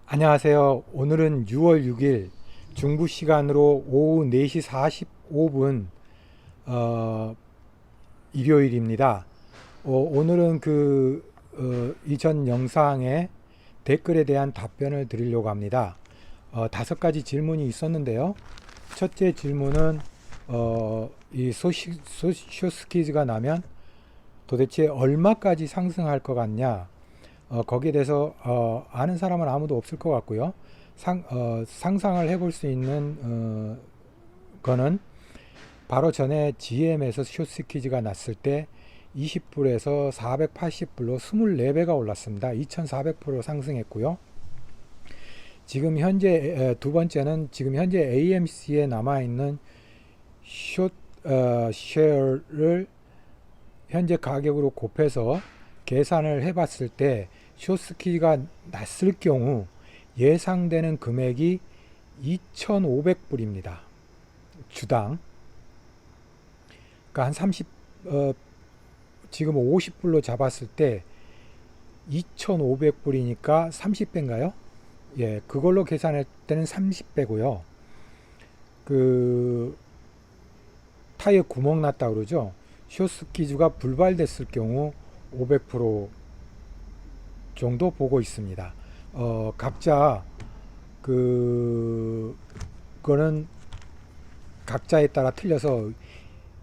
안녕하세요. 오늘은 6월 6일 중부 시간으로 오후 4시 45분 일요일입니다. 오늘은 이전 영상의 댓글에 대한 답변을 드리려고 합니다. 5가지 질문이 있었는데요. 첫째 질문은 이 소시오스키즈가 나면 도대체 얼마까지 상승할 것 같냐? 거기에 대해서 아는 사람은 아무도 없을 것 같고요. 상상을 해볼 수 있는 거는 바로 전에 GM에서 쇼스키즈가 났을 때 20불에서 480불로 24배가 올랐습니다. 2400% 상승했고요. 지금 현재 두 번째는 지금 현재 AMC에 남아있는 숏 쉐어를 현재 가격으로 곱해서 계산을 해봤을 때 쇼스키가 났을 경우 예상되는 금액이 2,500불입니다. 주당. 그러니까 한 30, 지금 50불로 잡았을 때 2,500불이니까 30배인가요? 예, 그걸로 계산할 때는 30배고요. 그 타이어 구멍 났다 그러죠. 쇼스키즈가 불발됐을 경우 500% 정도 보고 있습니다. 각자 그거는 각자에 따라 틀려서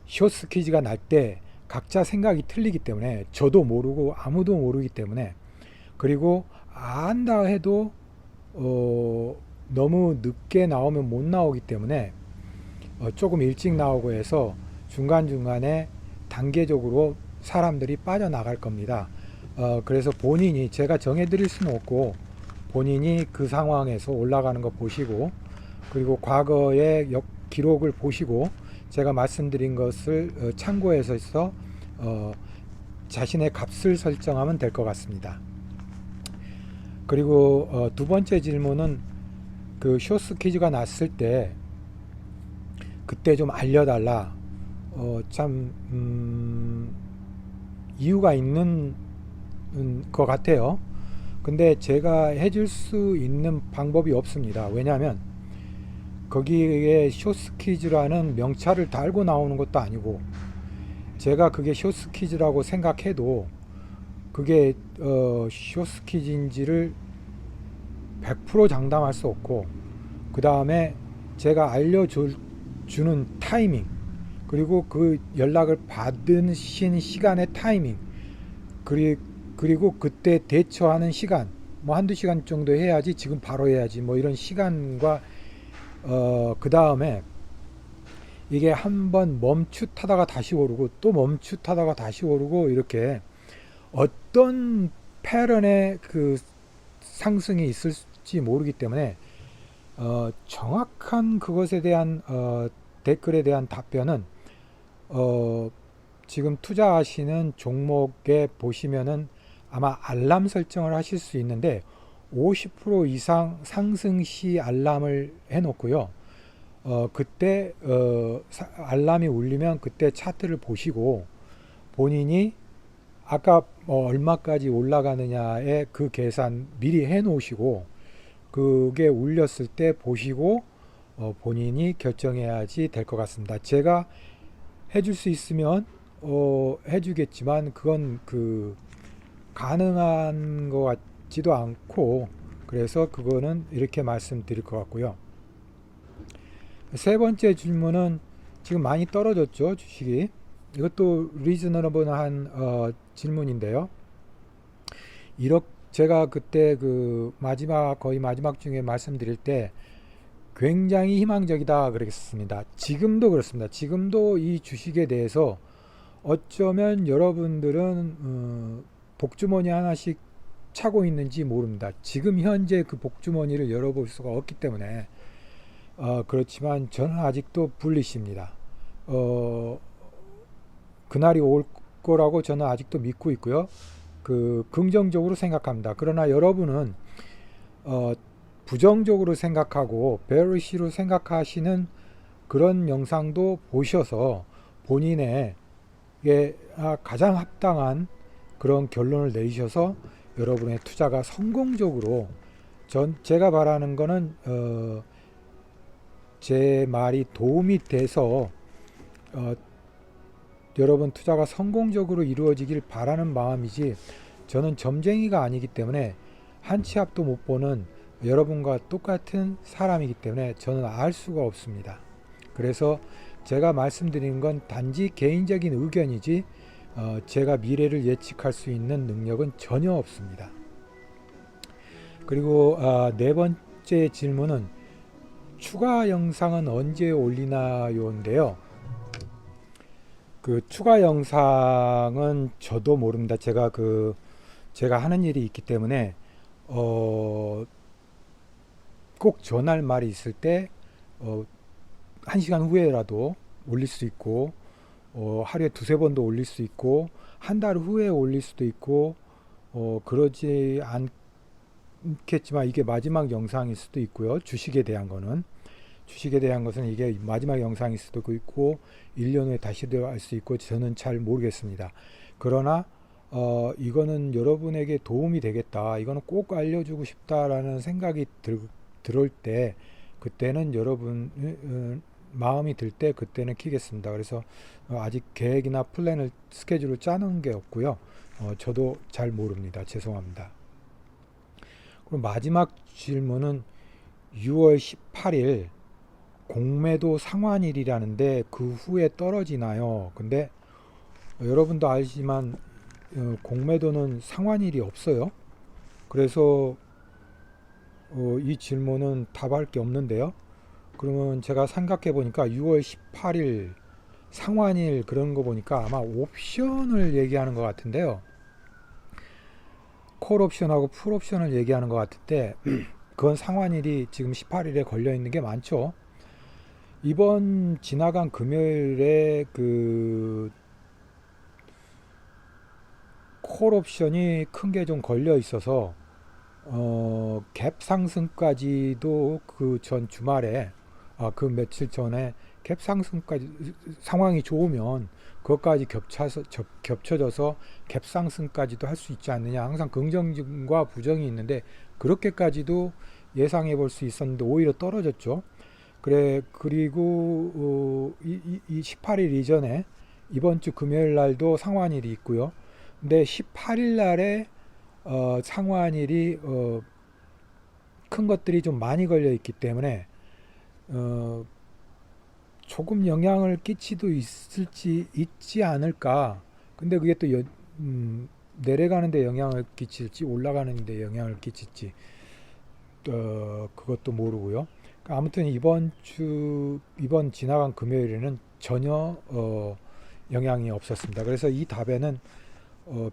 쇼스키즈가 날 때 각자 생각이 틀리기 때문에 저도 모르고 아무도 모르기 때문에, 그리고 안다 해도 너무 늦게 나오면 못 나오기 때문에 조금 일찍 나오고 해서 중간중간에 단계적으로 사람들이 빠져나갈 겁니다. 그래서 본인이, 제가 정해드릴 수는 없고 본인이 그 상황에서 올라가는 거 보시고, 그리고 과거의 기록을 보시고 제가 말씀드린 것을 참고해서 자신의 값을 설정하면 될 것 같습니다. 그리고 두 번째 질문은 그 쇼스키즈가 났을 때 그때 좀 알려달라. 이유가 있는 것 같아요. 근데 제가 해줄 수 있는 방법이 없습니다. 왜냐하면 거기에 쇼스키즈라는 명찰을 달고 나오는 것도 아니고, 제가 그게 쇼스키즈라고 생각해도 그게 쇼스키즈인지를 100% 장담할 수 없고, 그 다음에 제가 알려주는 타이밍, 그리고 그 연락을 받으신 시간의 타이밍, 그리고 그때 대처하는 시간, 뭐 한두 시간 정도 해야지, 지금 바로 해야지, 뭐 이런 시간과 그 다음에 이게 한번 멈칫하다가 다시 오르고 또 멈칫하다가 다시 오르고, 이렇게 어떤 패런의 그 상승이 있을지 모르기 때문에 정확한 그것에 대한 댓글에 대한 답변은 지금 투자하시는 종목에 보시면은 아마 알람 설정을 하실 수 있는데 50% 이상 상승 시 알람을 해 놓고요. 그때 알람이 울리면 그때 차트를 보시고 본인이 아까 얼마까지 올라가느냐의 그 계산 미리 해 놓으시고, 그게 울렸을 때 보시고 본인이 결정해야지 될 것 같습니다. 제가 해줄 수 있으면 해주겠지만 그건 가능한 것 같지도 않고, 그래서 그거는 이렇게 말씀드릴 것 같고요. 세 번째 질문은 지금 많이 떨어졌죠, 주식이. 이것도 리즈너블한 질문인데요. 제가 그때 거의 마지막 중에 말씀드릴 때 굉장히 희망적이다 그랬습니다. 지금도 그렇습니다. 지금도 이 주식에 대해서 어쩌면 여러분들은 복주머니 하나씩 차고 있는지 모릅니다. 지금 현재 그 복주머니를 열어볼 수가 없기 때문에 그렇지만 저는 아직도 불리십니다. 그날이 올 거라고 저는 아직도 믿고 있고요. 긍정적으로 생각합니다. 그러나 여러분은 부정적으로 생각하고 베어리시로 생각하시는 그런 영상도 보셔서 본인의 가장 합당한 그런 결론을 내리셔서 여러분의 투자가 성공적으로 제가 바라는 거는 제 말이 도움이 돼서 어, 여러분 투자가 성공적으로 이루어지길 바라는 마음이지, 저는 점쟁이가 아니기 때문에 한 치 앞도 못 보는 여러분과 똑같은 사람이기 때문에 저는 알 수가 없습니다. 그래서 제가 말씀드리는 건 단지 개인적인 의견이지 제가 미래를 예측할 수 있는 능력은 전혀 없습니다. 그리고 네 번째 질문은 추가 영상은 언제 올리나요인데요. 그 추가 영상은 저도 모릅니다. 제가 하는 일이 있기 때문에 꼭 전할 말이 있을 때 1시간 후에라도 올릴 수 있고, 하루에 두세 번도 올릴 수 있고, 한 달 후에 올릴 수도 있고, 그러지 않겠지만 이게 마지막 영상일 수도 있고요. 주식에 대한 것은 이게 마지막 영상일 수도 있고 1년 후에 다시 할 수 있고, 저는 잘 모르겠습니다. 그러나 이거는 여러분에게 도움이 되겠다, 이거는 꼭 알려주고 싶다라는 생각이 들을 때, 그때는 여러분 마음이 들 때 그때는 키겠습니다. 그래서 아직 계획이나 플랜을 스케줄을 짜놓은 게 없고요. 저도 잘 모릅니다. 죄송합니다. 그럼 마지막 질문은 6월 18일 공매도 상환일이라는데 그 후에 떨어지나요? 근데 여러분도 알지만 공매도는 상환일이 없어요. 그래서 이 질문은 답할 게 없는데요. 그러면 제가 생각해 보니까 6월 18일 상환일 그런 거 보니까 아마 옵션을 얘기하는 것 같은데요. 콜 옵션하고 풀 옵션을 얘기하는 것 같은데 그건 상환일이 지금 18일에 걸려 있는 게 많죠. 이번 지나간 금요일에 그 콜 옵션이 큰 게 좀 걸려 있어서 갭 상승까지도 그 전 주말에 그 며칠 전에 갭 상승까지 상황이 좋으면 그것까지 겹쳐져서 갭 상승까지도 할 수 있지 않느냐, 항상 긍정과 부정이 있는데 그렇게까지도 예상해 볼 수 있었는데 오히려 떨어졌죠. 그리고 이 18일 이전에 이번 주 금요일 날도 상환일이 있고요. 근데 18일 날에 상환일이 큰 것들이 좀 많이 걸려 있기 때문에 조금 영향을 끼치도 있지 않을까. 근데 그게 또 내려가는데 영향을 끼칠지 올라가는데 영향을 끼칠지 그것도 모르고요. 아무튼 이번 지나간 금요일에는 전혀 영향이 없었습니다. 그래서 이 답에는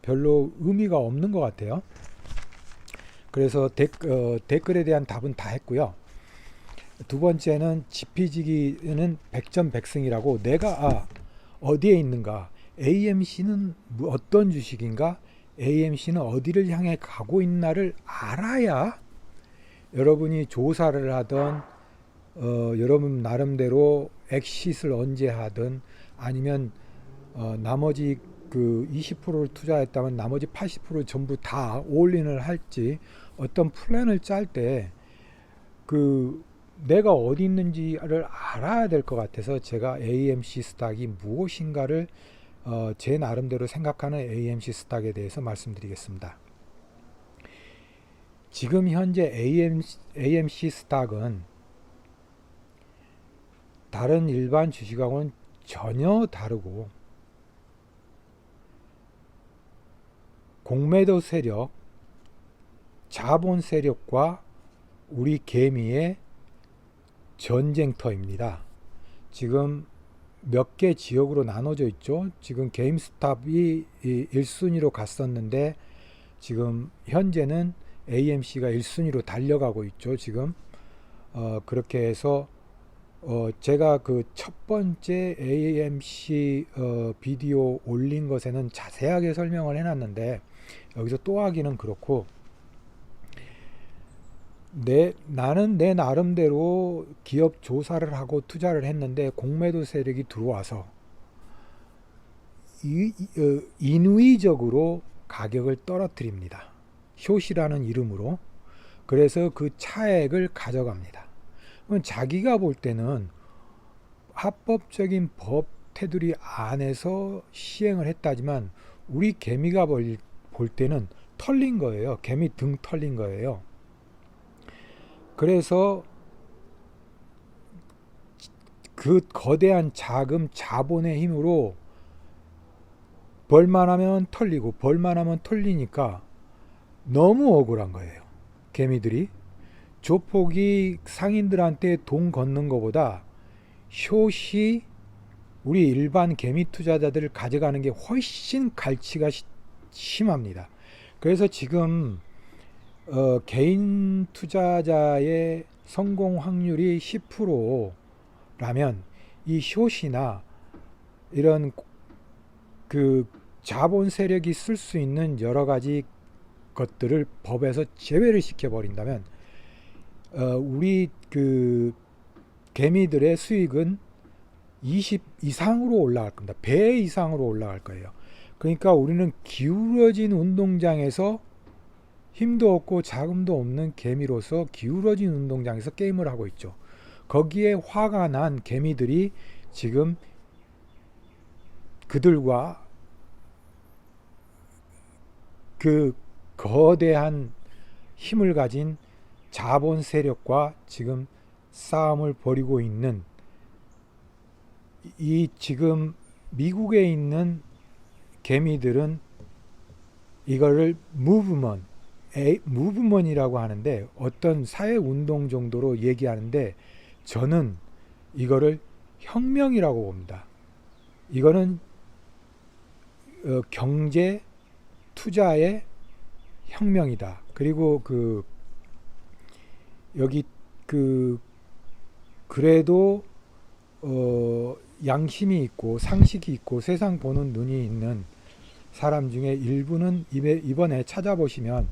별로 의미가 없는 것 같아요. 그래서 댓글에 대한 답은 다 했고요. 두 번째는 지피지기는 백전백승이라고, 내가 어디에 있는가, AMC는 어떤 주식인가, AMC는 어디를 향해 가고 있나를 알아야 여러분이 조사를 하던 여러분 나름대로 엑싯을 언제 하든, 아니면 나머지 그 20%를 투자했다면 나머지 80% 전부 다 올인을 할지 어떤 플랜을 짤 때 그 내가 어디 있는지를 알아야 될 것 같아서 제가 AMC 스탁이 무엇인가를 제 나름대로 생각하는 AMC 스탁에 대해서 말씀드리겠습니다. 지금 현재 AMC 스탁은 다른 일반 주식하고는 전혀 다르고, 공매도 세력, 자본 세력과 우리 개미의 전쟁터입니다. 지금 몇 개 지역으로 나눠져 있죠. 지금 게임스탑이 1순위로 갔었는데 지금 현재는 AMC가 1순위로 달려가고 있죠. 지금 그렇게 해서 제가 그 첫 번째 AMC 비디오 올린 것에는 자세하게 설명을 해놨는데 여기서 또 하기는 그렇고, 나는 내 나름대로 기업 조사를 하고 투자를 했는데 공매도 세력이 들어와서 인위적으로 가격을 떨어뜨립니다. 숏이라는 이름으로. 그래서 그 차액을 가져갑니다. 그럼 자기가 볼 때는 합법적인 법 테두리 안에서 시행을 했다지만 우리 개미가 볼 때는 털린 거예요. 개미 등 털린 거예요. 그래서 그 거대한 자금, 자본의 힘으로 벌만 하면 털리고 벌만 하면 털리니까 너무 억울한 거예요. 개미들이 조폭이 상인들한테 돈 걷는 것보다 숏이 우리 일반 개미 투자자들을 가져가는 게 훨씬 갈취가 심합니다. 그래서 지금 개인 투자자의 성공 확률이 10%라면 이 숏이나 이런 그 자본 세력이 쓸 수 있는 여러 가지 것들을 법에서 제외를 시켜버린다면 우리 그 개미들의 수익은 20 이상으로 올라갈 겁니다. 배 이상으로 올라갈 거예요. 그러니까 우리는 기울어진 운동장에서 힘도 없고 자금도 없는 개미로서 기울어진 운동장에서 게임을 하고 있죠. 거기에 화가 난 개미들이 지금 그들과 그 거대한 힘을 가진 자본 세력과 지금 싸움을 벌이고 있는 이 지금 미국에 있는 개미들은 이거를 무브먼이라고 하는데 어떤 사회 운동 정도로 얘기하는데 저는 이거를 혁명이라고 봅니다. 이거는 경제 투자의 혁명이다. 그리고 여기 그래도 양심이 있고 상식이 있고 세상 보는 눈이 있는 사람 중에 일부는 이번에 찾아보시면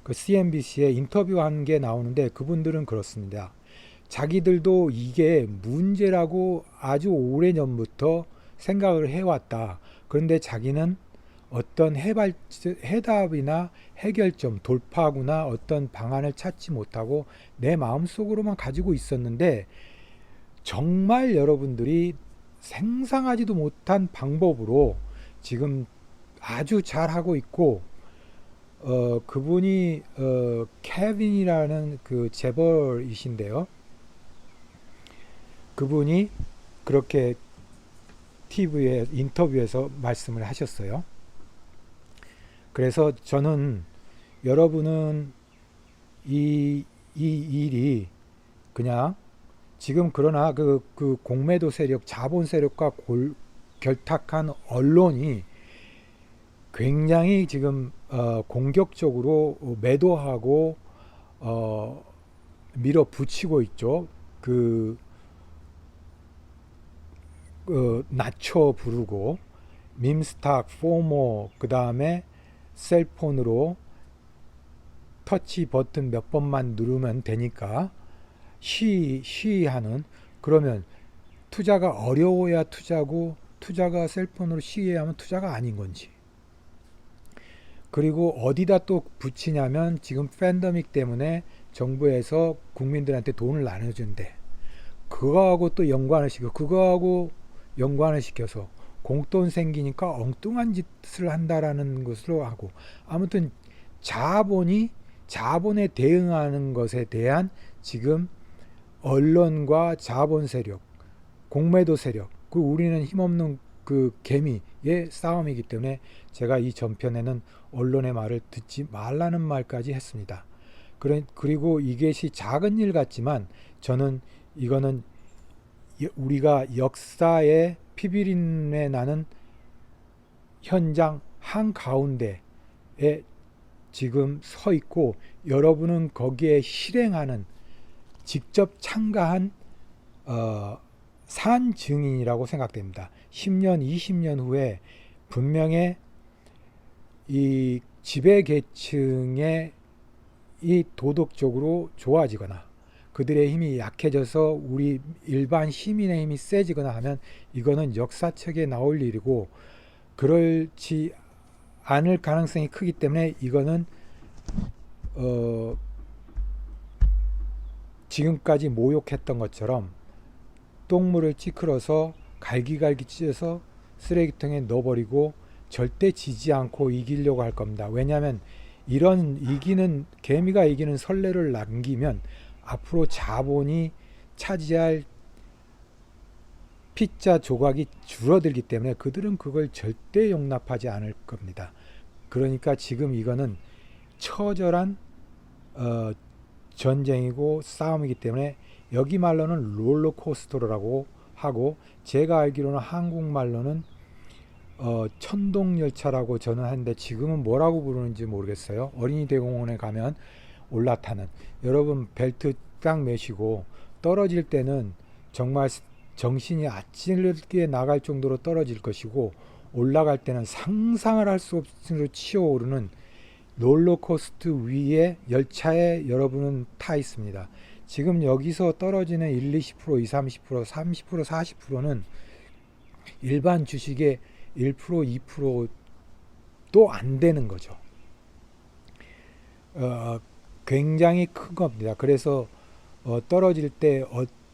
그 CNBC에 인터뷰한 게 나오는데 그분들은 그렇습니다. 자기들도 이게 문제라고 아주 오래전부터 생각을 해왔다. 그런데 자기는 어떤 해답이나 해결점, 돌파구나 어떤 방안을 찾지 못하고 내 마음속으로만 가지고 있었는데 정말 여러분들이 상상하지도 못한 방법으로 지금 아주 잘하고 있고 그분이 케빈이라는 그 재벌이신데요. 그분이 그렇게 TV에 인터뷰에서 말씀을 하셨어요. 그래서 저는 여러분은 이 일이 그냥 지금 그러나 그 공매도 세력, 자본 세력과 결탁한 언론이 굉장히 지금 공격적으로 매도하고 밀어붙이고 있죠. 낮춰 부르고 밈스탁, 포모, 그 다음에 셀폰으로 터치 버튼 몇 번만 누르면 되니까 시하는 그러면 투자가 어려워야 투자고 투자가 셀폰으로 시해하면 투자가 아닌 건지 그리고 어디다 또 붙이냐면 지금 팬데믹 때문에 정부에서 국민들한테 돈을 나눠준대. 그거하고 또 연관을 시켜서 공돈 생기니까 엉뚱한 짓을 한다라는 것으로 하고 아무튼 자본에 대응하는 것에 대한 지금 언론과 자본 세력, 공매도 세력, 우리는 힘없는 그 개미의 싸움이기 때문에 제가 이 전편에는 언론의 말을 듣지 말라는 말까지 했습니다. 그리고 이것이 작은 일 같지만 저는 이거는 우리가 역사의 피비린내 나는 현장 한가운데에 지금 서 있고 여러분은 거기에 실행하는 직접 참가한 산 증인이라고 생각됩니다. 10년, 20년 후에 분명히 이 지배계층의 이 도덕적으로 좋아지거나 그들의 힘이 약해져서 우리 일반 시민의 힘이 세지거나 하면 이거는 역사책에 나올 일이고 그렇지 않을 가능성이 크기 때문에 이거는 어, 지금까지 모욕했던 것처럼 똥물을 찌그러서 갈기갈기 찢어서 쓰레기통에 넣어버리고 절대 지지 않고 이기려고 할 겁니다. 왜냐하면 이런 이기는 개미가 이기는 선례를 남기면 앞으로 자본이 차지할 피자 조각이 줄어들기 때문에 그들은 그걸 절대 용납하지 않을 겁니다. 그러니까 지금 이거는 처절한 전쟁이고 싸움이기 때문에 여기 말로는 롤러코스터라고 하고 제가 알기로는 한국말로는 천동열차라고 저는 하는데 지금은 뭐라고 부르는지 모르겠어요. 어린이 대공원에 가면 올라타는 여러분 벨트 딱 매시고 떨어질 때는 정말 정신이 아찔게 나갈 정도로 떨어질 것이고 올라갈 때는 상상을 할 수 없으로 치어오르는 롤러코스터 위에 열차에 여러분은 타 있습니다. 지금 여기서 떨어지는 1, 20%, 2, 30%, 30%, 40%는 일반 주식의 1%, 2%도 안 되는 거죠. 굉장히 큰 겁니다. 그래서 떨어질 때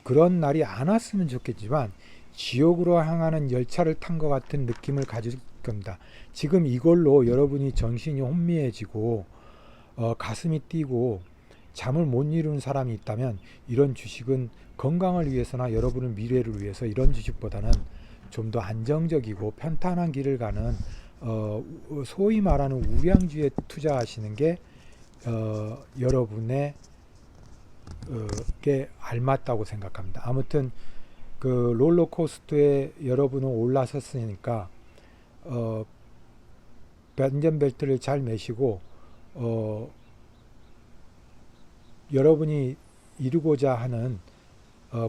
그런 날이 안 왔으면 좋겠지만 지옥으로 향하는 열차를 탄 것 같은 느낌을 가질 겁니다. 지금 이걸로 여러분이 정신이 혼미해지고 가슴이 뛰고 잠을 못 이루는 사람이 있다면 이런 주식은 건강을 위해서나 여러분의 미래를 위해서 이런 주식보다는 좀 더 안정적이고 편탄한 길을 가는 소위 말하는 우량주에 투자하시는 게 여러분의 게 알맞다고 생각합니다. 아무튼 그 롤러코스터에 여러분은 올라섰으니까 안전벨트를 잘 매시고 여러분이 이루고자 하는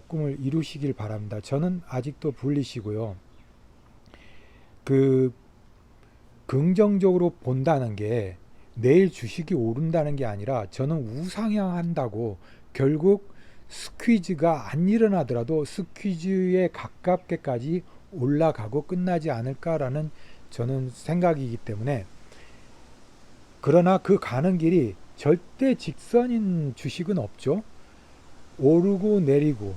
꿈을 이루시길 바랍니다. 저는 아직도 불리시고요. 그 긍정적으로 본다는 게 내일 주식이 오른다는 게 아니라 저는 우상향한다고 결국 스퀴즈가 안 일어나더라도 스퀴즈에 가깝게까지 올라가고 끝나지 않을까라는 저는 생각이기 때문에 그러나 그 가는 길이 절대 직선인 주식은 없죠. 오르고 내리고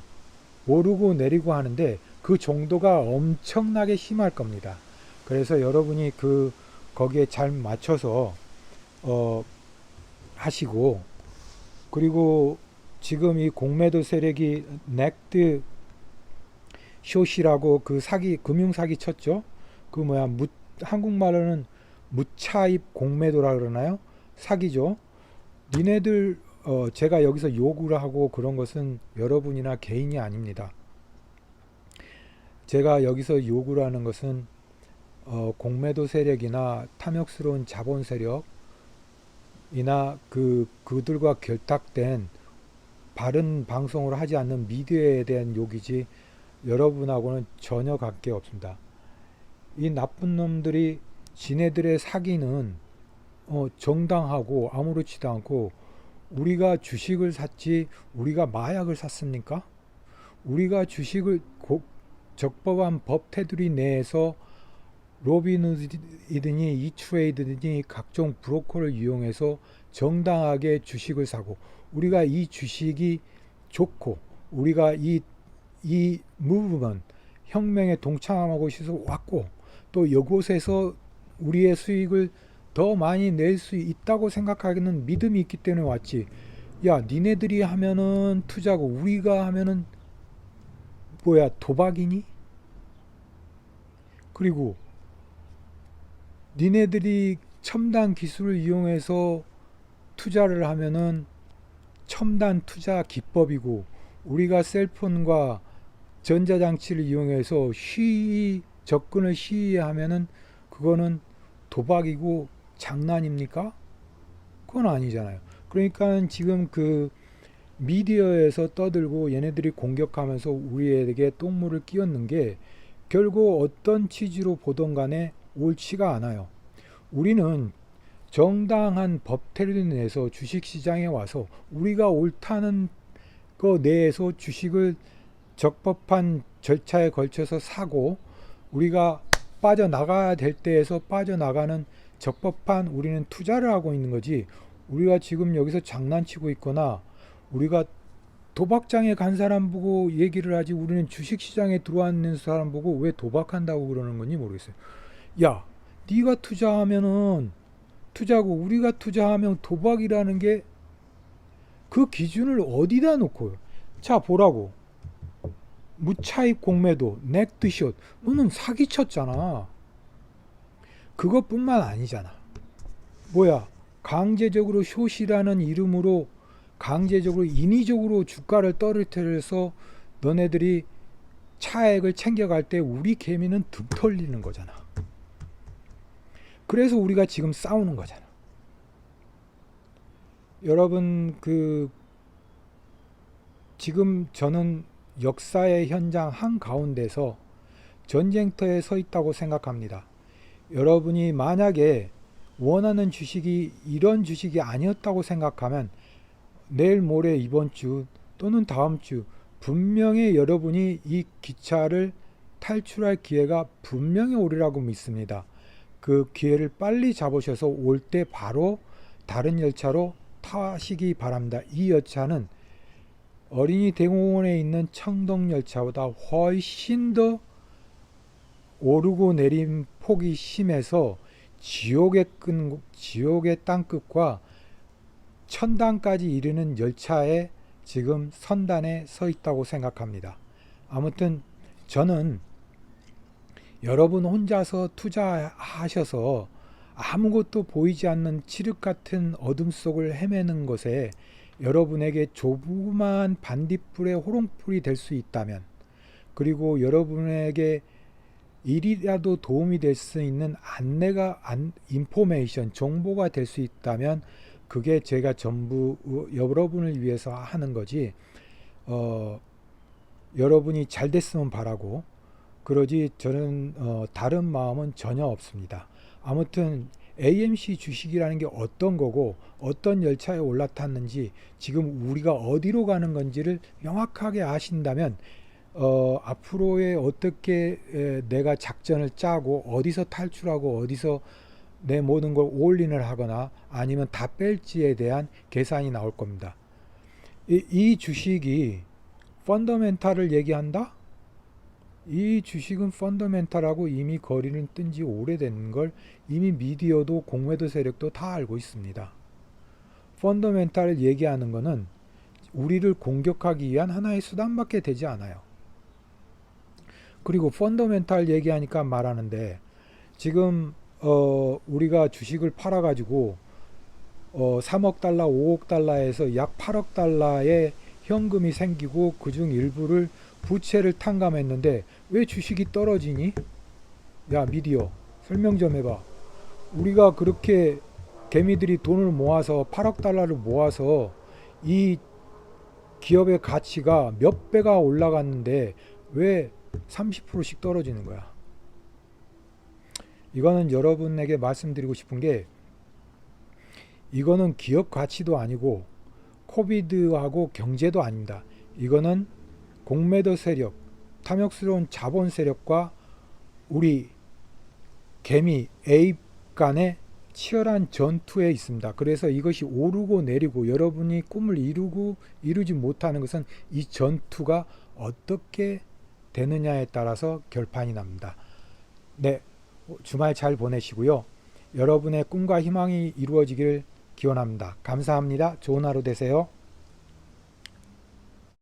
하는데 그 정도가 엄청나게 심할 겁니다. 그래서 여러분이 거기에 잘 맞춰서 하시고 그리고 지금 이 공매도 세력이 넥드 숏이라고 그 사기 금융 사기 쳤죠. 한국말로는 무차입 공매도라 그러나요? 사기죠. 니네들 제가 여기서 욕을 하고 그런 것은 여러분이나 개인이 아닙니다. 제가 여기서 욕을 하는 것은 공매도 세력이나 탐욕스러운 자본 세력이나 그들과 결탁된 바른 방송을 하지 않는 미디어에 대한 욕이지 여러분하고는 전혀 관계없습니다. 이 나쁜 놈들이 지네들의 사기는 정당하고 아무렇지도 않고 우리가 주식을 샀지 우리가 마약을 샀습니까? 우리가 주식을 적법한 법 테두리 내에서 로빈후드이드니 이트레이드니 각종 브로커를 이용해서 정당하게 주식을 사고 우리가 이 주식이 좋고 우리가 이 무브먼트 혁명에 동참하고 싶어서 왔고 또 이곳에서 우리의 수익을 더 많이 낼 수 있다고 생각하는 믿음이 있기 때문에 왔지. 야, 니네들이 하면은 투자고 우리가 하면은 뭐야, 도박이니? 그리고 니네들이 첨단 기술을 이용해서 투자를 하면은 첨단 투자 기법이고 우리가 셀폰과 전자장치를 이용해서 접근을 시위하면은 그거는 도박이고 장난입니까? 그건 아니잖아요. 그러니까 지금 그 미디어에서 떠들고 얘네들이 공격하면서 우리에게 똥물을 끼얹는 게 결국 어떤 취지로 보던 간에 옳지가 않아요. 우리는 정당한 법 테두리 내에서 주식시장에 와서 우리가 옳다는 거 내에서 주식을 적법한 절차에 걸쳐서 사고 우리가 빠져나가야 될 때에서 빠져나가는 적법한 우리는 투자를 하고 있는 거지 우리가 지금 여기서 장난치고 있거나 우리가 도박장에 간 사람 보고 얘기를 하지 우리는 주식시장에 들어왔는 사람 보고 왜 도박한다고 그러는 건지 모르겠어요. 야, 네가 투자하면은 투자고 우리가 투자하면 도박이라는 게 그 기준을 어디다 놓고요. 자, 보라고. 무차입 공매도, 넥드숏, 너는 사기쳤잖아. 그것뿐만 아니잖아. 뭐야, 강제적으로 숏이라는 이름으로 강제적으로 인위적으로 주가를 떨어뜨려서 너네들이 차액을 챙겨갈 때 우리 개미는 등 털리는 거잖아. 그래서 우리가 지금 싸우는 거잖아. 여러분, 지금 저는 역사의 현장 한가운데서 전쟁터에 서 있다고 생각합니다. 여러분이 만약에 원하는 주식이 이런 주식이 아니었다고 생각하면 내일 모레 이번 주 또는 다음 주 분명히 여러분이 이 기차를 탈출할 기회가 분명히 오리라고 믿습니다. 그 기회를 빨리 잡으셔서 올 때 바로 다른 열차로 타시기 바랍니다. 이 열차는 어린이 대공원에 있는 청동열차보다 훨씬 더 오르고 내림 폭이 심해서 지옥의 땅끝과 천당까지 이르는 열차에 지금 선단에 서 있다고 생각합니다. 아무튼 저는 여러분 혼자서 투자하셔서 아무것도 보이지 않는 칠흑 같은 어둠 속을 헤매는 것에 여러분에게 조그마한 반딧불의 호롱불이 될 수 있다면, 그리고 여러분에게 일이라도 도움이 될 수 있는 인포메이션, 정보가 될 수 있다면 그게 제가 전부 여러분을 위해서 하는 거지, 여러분이 잘 됐으면 바라고 그러지 저는 다른 마음은 전혀 없습니다. 아무튼 AMC 주식이라는 게 어떤 거고 어떤 열차에 올라탔는지 지금 우리가 어디로 가는 건지를 명확하게 아신다면 앞으로의 어떻게 내가 작전을 짜고 어디서 탈출하고 어디서 내 모든 걸 올인을 하거나 아니면 다 뺄지에 대한 계산이 나올 겁니다. 이 주식이 펀더멘탈을 얘기한다? 이 주식은 펀더멘탈하고 이미 거리는 뜬 지 오래된 걸 이미 미디어도 공매도 세력도 다 알고 있습니다. 펀더멘탈을 얘기하는 것은 우리를 공격하기 위한 하나의 수단밖에 되지 않아요. 그리고 펀더멘탈 얘기하니까 말하는데 지금 우리가 주식을 팔아가지고 3억 달러, 5억 달러에서 약 8억 달러의 현금이 생기고 그중 일부를 부채를 탕감했는데 왜 주식이 떨어지니? 야, 미디어 설명 좀 해봐. 우리가 그렇게 개미들이 돈을 모아서 8억 달러를 모아서 이 기업의 가치가 몇 배가 올라갔는데 왜 30%씩 떨어지는 거야? 이거는 여러분에게 말씀드리고 싶은 게, 이거는 기업 가치도 아니고 코비드하고 경제도 아닙니다. 이거는 공매도 세력, 탐욕스러운 자본 세력과 우리 개미 에입 간의 치열한 전투에 있습니다. 그래서 이것이 오르고 내리고 여러분이 꿈을 이루지 못하는 것은 이 전투가 어떻게 되느냐에 따라서 결판이 납니다. 네, 주말 잘 보내시고요. 여러분의 꿈과 희망이 이루어지길 기원합니다. 감사합니다. 좋은 하루 되세요.